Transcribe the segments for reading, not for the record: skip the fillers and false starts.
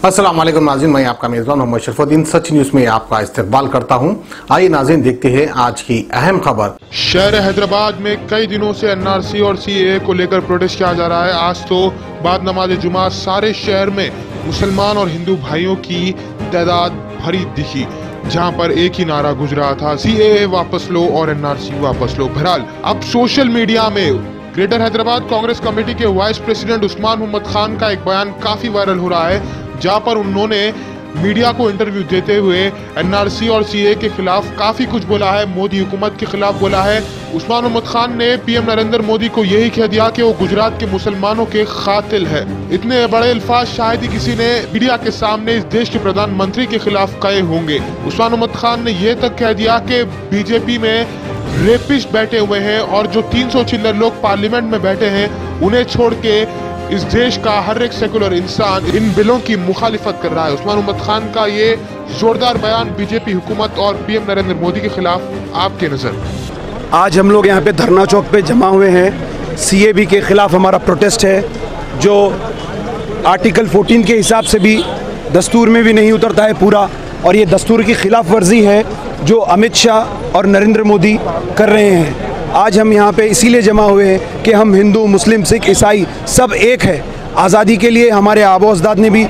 अस्सलाम वालेकुम नाज़रीन, मैं आपका मेज़बान मोहम्मद शरफुद्दीन सच न्यूज़ में आपका इस्तकबाल करता हूं। आइए नाज़रीन देखते हैं आज की अहम खबर। शहर हैदराबाद में कई दिनों से एनआरसी और सीएए को लेकर प्रोटेस्ट किया जा रहा है। आज तो बाद नमाज जुमा सारे शहर में मुसलमान और हिंदू भाइयों की तादाद भरी दिखी, जहां पर एक ही नारा गुज रहा था, सीएए वापस लो और एनआरसी वापस लो। बहरहाल अब सोशल मीडिया में ग्रेटर हैदराबाद कांग्रेस कमेटी के वाइस प्रेसिडेंट उस्मान मोहम्मद खान का एक बयान काफी वायरल हो रहा है, जहां पर उन्होंने मीडिया को इंटरव्यू देते हुए एनआरसी और सीएए के खिलाफ काफी कुछ बोला है, मोदी हुकूमत के खिलाफ बोला है। उस्मान मोहम्मद खान ने पीएम नरेंद्र मोदी को यही कह दिया कि वो गुजरात के मुसलमानों के कातिल है। इतने बड़े अल्फाज शायद ही किसी ने मीडिया के सामने इस देश के प्रधानमंत्री के खिलाफ कहे होंगे। उस्मान मोहम्मद खान ने यह तक कह दिया कि बीजेपी में रेपिस्ट बैठे हुए हैं और जो 300 चिल्लर लोग पार्लियामेंट में बैठे हैं उन्हें छोड़ के इस देश का हर एक सेकुलर इंसान इन बिलों की मुखालिफत कर रहा है। उस्मान मोहम्मद खान का ये जोरदार बयान बीजेपी हुकूमत और पीएम नरेंद्र मोदी के खिलाफ आपके नजर। आज हम लोग यहाँ पे धरना चौक पे जमा हुए हैं। सीएए के खिलाफ हमारा प्रोटेस्ट है, जो आर्टिकल 14 के हिसाब से भी दस्तूर में भी नहीं उतरता है पूरा, और ये दस्तूर की खिलाफ वर्जी है जो अमित शाह और नरेंद्र मोदी कर रहे हैं। आज हम यहाँ पे इसीलिए जमा हुए हैं कि हम हिंदू, मुस्लिम, सिख, ईसाई सब एक है। आज़ादी के लिए हमारे आबो अजदाद ने भी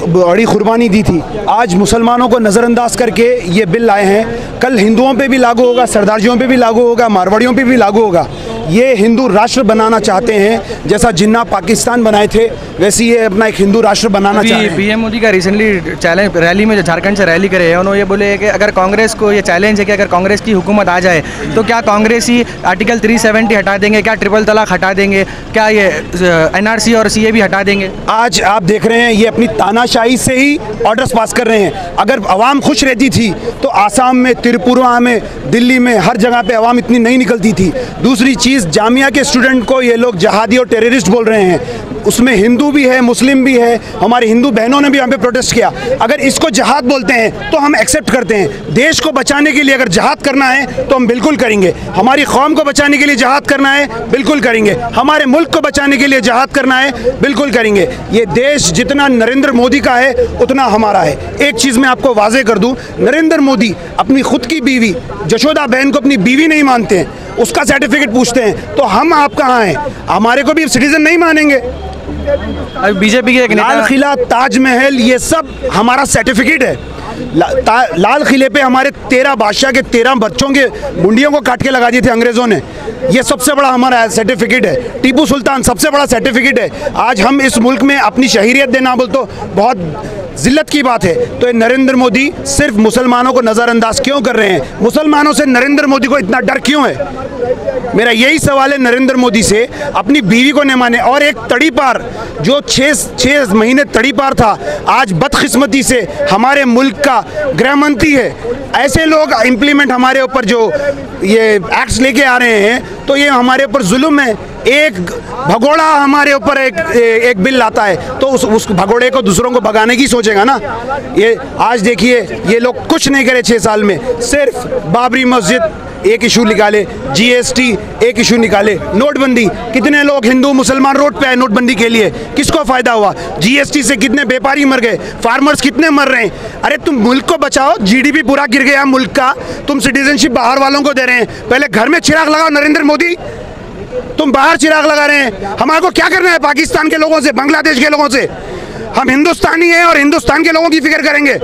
बड़ी कुर्बानी दी थी। आज मुसलमानों को नज़रअंदाज करके ये बिल लाए हैं। कल हिंदुओं पे भी लागू होगा, सरदारजियों पे भी लागू होगा, मारवाड़ियों पे भी लागू होगा। ये हिंदू राष्ट्र बनाना चाहते हैं, जैसा जिन्ना पाकिस्तान बनाए थे वैसे ये अपना एक हिंदू राष्ट्र बनाना चाहते हैं। पीएम मोदी का रिसेंटली चैलेंज रैली में जो झारखंड से रैली करे हैं, उन्होंने ये बोले कि अगर कांग्रेस को ये चैलेंज है कि अगर कांग्रेस की हुकूमत आ जाए तो क्या कांग्रेस ही आर्टिकल 370 हटा देंगे, क्या ट्रिपल तलाक हटा देंगे, क्या ये एनआरसी और सीए भी हटा देंगे। आज आप देख रहे हैं ये अपनी तानाशाही से ही ऑर्डर्स पास कर रहे हैं। अगर आवाम खुश रहती थी तो आसाम में, त्रिपुरा में, दिल्ली में हर जगह पे आवाम इतनी नहीं निकलती थी। दूसरी चीज़, जामिया के स्टूडेंट को ये लोग जहादी और टेररिस्ट बोल रहे हैं, उसमें हिंदू भी है, मुस्लिम भी है। हमारी हिंदू बहनों ने भी यहाँ पे प्रोटेस्ट किया। अगर इसको जहाद बोलते हैं तो हम एक्सेप्ट करते हैं। देश को बचाने के लिए अगर जहाद करना है तो हम बिल्कुल करेंगे। हमारी कौम को बचाने के लिए जहाद करना है, बिल्कुल करेंगे। हमारे मुल्क को बचाने के लिए जहाद करना है, बिल्कुल करेंगे। ये देश जितना नरेंद्र मोदी का है उतना हमारा है। एक चीज़ मैं आपको वाजे कर दूँ, नरेंद्र मोदी अपनी खुद की बीवी जशोदा बहन को अपनी बीवी नहीं मानते हैं, उसका सर्टिफिकेट पूछते हैं, तो हम आप कहाँ हैं? हमारे को भी सिटीजन नहीं मानेंगे। बीजेपी के लाल किला, ताजमहल, ये सब हमारा सर्टिफिकेट है। लाल किले पे हमारे 13 बादशाह के 13 बच्चों के मुंडियों को काट के लगा दिए थे अंग्रेजों ने। ये सबसे बड़ा हमारा सर्टिफिकेट है। टीपू सुल्तान सबसे बड़ा सर्टिफिकेट है। आज हम इस मुल्क में अपनी शहरियत देना बोल तो बहुत जिल्लत की बात है। तो ये नरेंद्र मोदी सिर्फ मुसलमानों को नज़रअंदाज क्यों कर रहे हैं? मुसलमानों से नरेंद्र मोदी को इतना डर क्यों है? मेरा यही सवाल है नरेंद्र मोदी से। अपनी बीवी को नहीं माने, और एक तड़ीपार जो 6 महीने तड़ीपार था, आज बदकिस्मती से हमारे मुल्क का गृह मंत्री है। ऐसे लोग इम्प्लीमेंट हमारे ऊपर जो ये एक्ट्स लेके आ रहे हैं, तो ये हमारे ऊपर जुल्म है। एक भगोड़ा हमारे ऊपर एक बिल लाता है तो उस भगोड़े को दूसरों को भगाने की सोचेगा ना। ये आज देखिए, ये लोग कुछ नहीं करे 6 साल में, सिर्फ बाबरी मस्जिद एक इशू निकाले, जीएसटी एक इशू निकाले, नोटबंदी। कितने लोग हिंदू मुसलमान रोड पे आए नोटबंदी के लिए, किसको फायदा हुआ? जीएसटी से कितने व्यापारी मर गए, फार्मर्स कितने मर रहे हैं। अरे तुम मुल्क को बचाओ, जीडीपी पूरा गिर गया मुल्क का, तुम सिटीजनशिप बाहर वालों को दे रहे हैं। पहले घर में चिराग लगाओ नरेंद्र मोदी, तुम बाहर चिराग लगा रहे हैं। हमारे को क्या करना है पाकिस्तान के लोगों से, बांग्लादेश के लोगों से? हम हिंदुस्तानी हैं और हिंदुस्तान के लोगों की फिक्र करेंगे।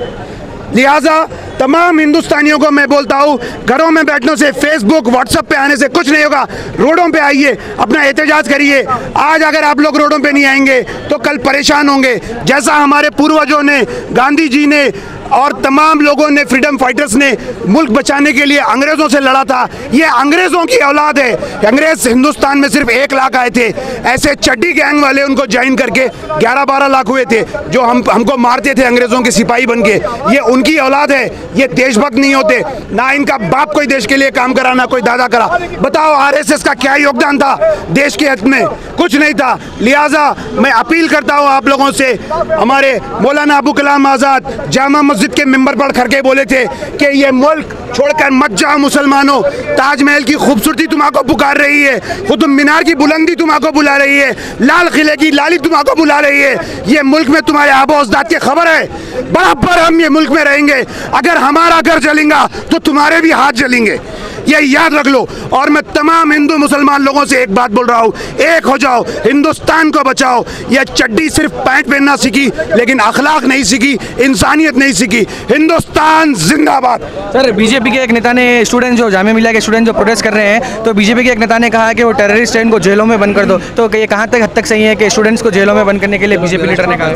लिहाजा तमाम हिंदुस्तानियों को मैं बोलता हूँ, घरों में बैठने से, फेसबुक व्हाट्सएप पे आने से कुछ नहीं होगा। रोडों पे आइए, अपना एहतजाज करिए। आज अगर आप लोग रोडों पे नहीं आएंगे तो कल परेशान होंगे। जैसा हमारे पूर्वजों ने, गांधी जी ने और तमाम लोगों ने, फ्रीडम फाइटर्स ने मुल्क बचाने के लिए अंग्रेज़ों से लड़ा था, ये अंग्रेज़ों की औलाद है। अंग्रेज़ हिंदुस्तान में सिर्फ 1 लाख आए थे। ऐसे चड्डी गैंग वाले उनको ज्वाइन करके 11-12 लाख हुए थे, जो हमको मारते थे अंग्रेज़ों के सिपाही बन के। ये उनकी औलाद है ये देशभक्त नहीं होते, ना इनका बाप कोई देश के लिए काम करा, ना कोई दादा करा। बताओ आरएसएस का क्या योगदान था देश के हित में? कुछ नहीं था। लिहाजा मैं अपील करता हूँ आप लोगों से, हमारे मौलाना अबू कलाम आज़ाद जामा मस्जिद के मिंबर पर खड़के बोले थे कि ये मुल्क छोड़कर मत जाओ मुसलमानों, ताजमहल की खूबसूरती तुम्हारा पुकार रही है, कुतुब मीनार की बुलंदी तुम्हारा बुला रही है, लाल किले की लाली तुम्हारा बुला रही है। ये मुल्क में तुम्हारे आबो अजदाद की खबर है, बराबर हम ये मुल्क में रहेंगे। अगर हमारा घर जलेगा तो तुम्हारे भी हाथ जलेंगे, ये याद रख लो। और मैं तमाम हिंदू मुसलमान लोगों से एक बात बोल रहा हूँ, एक हो जाओ, हिंदुस्तान को बचाओ। ये चड्डी सिर्फ पैंट पहनना सीखी, लेकिन अखलाक नहीं सीखी, इंसानियत नहीं सीखी। हिंदुस्तान जिंदाबाद। सर, बीजेपी के एक नेता ने स्टूडेंट जो जामिया मिलिया के स्टूडेंट जो प्रोटेस्ट कर रहे हैं, तो बीजेपी के एक नेता ने कहा कि वो टेररिस्ट है, इनको जेलों में बंद कर दो। तो ये कहाँ तक हद तक सही है कि स्टूडेंट्स को जेलों में बंद करने के लिए बीजेपी लीडर ने कहा?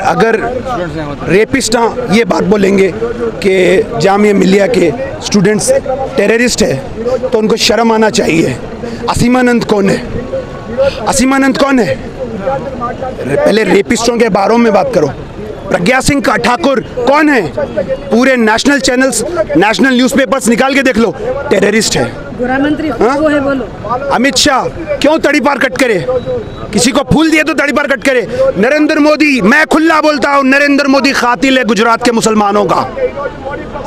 अगर रेपिस्ट ये बात बोलेंगे कि जामिया मिलिया के स्टूडेंट्स टेररिस्ट है तो उनको शर्म आना चाहिए। असीमानंद कौन है? असीमानंद कौन है? पहले रेपिस्टों के बारे में बात करो। प्रज्ञा सिंह ठाकुर कौन है? पूरे नेशनल चैनल्स, नेशनल न्यूज़पेपर्स निकाल के देख लो, टेररिस्ट है। गृहमंत्री वो है, बोलो। अमित शाह क्यों तड़ी पार कट करे? किसी को फूल दिए तो तड़ी पार कट करे। नरेंद्र मोदी, मैं खुला बोलता हूँ, नरेंद्र मोदी कातिल है गुजरात के मुसलमानों का।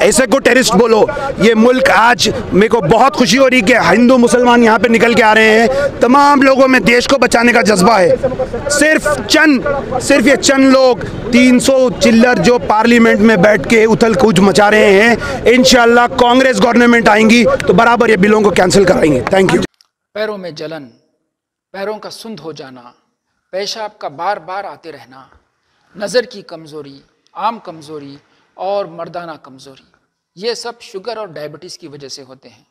ऐसे को टेररिस्ट बोलो। ये मुल्क आज मेरे को बहुत खुशी हो रही कि हिंदू मुसलमान यहाँ पे निकल के आ रहे हैं। तमाम लोगों में देश को बचाने का जज्बा है। सिर्फ ये चंद लोग 300 चिल्लर जो पार्लियामेंट में बैठ के उथल कूच मचा रहे हैं, इंशाल्लाह कांग्रेस गवर्नमेंट आएंगी तो बराबर ये बिलों को कैंसिल कराएंगे। Thank you. पैरों में जलन, पैरों का सुंद हो जाना, पेशाब का बार बार आते रहना, नज़र की कमज़ोरी, आम कमज़ोरी और मर्दाना कमज़ोरी, ये सब शुगर और डायबिटीज़ की वजह से होते हैं।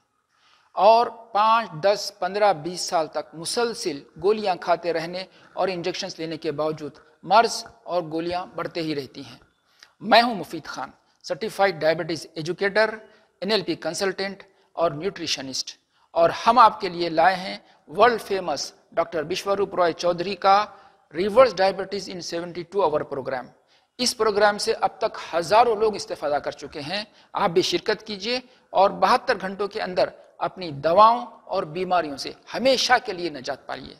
और 5, 10, 15, 20 साल तक मुसलसिल गोलियां खाते रहने और इंजेक्शन्स लेने के बावजूद मर्ज और गोलियां बढ़ते ही रहती हैं। मैं हूं Mufeed Khan, certified diabetes educator, NLP consultant और न्यूट्रिशनिस्ट, और हम आपके लिए लाए हैं world famous doctor Biswaroop Roy Chowdhury का reverse diabetes in 72 hour programme. इस प्रोग्राम से अब तक हज़ारों लोग इस्तेफादा कर चुके हैं। आप भी शिरकत कीजिए और 72 घंटों के अंदर अपनी दवाओं और बीमारियों से हमेशा के लिए निजात पाइए।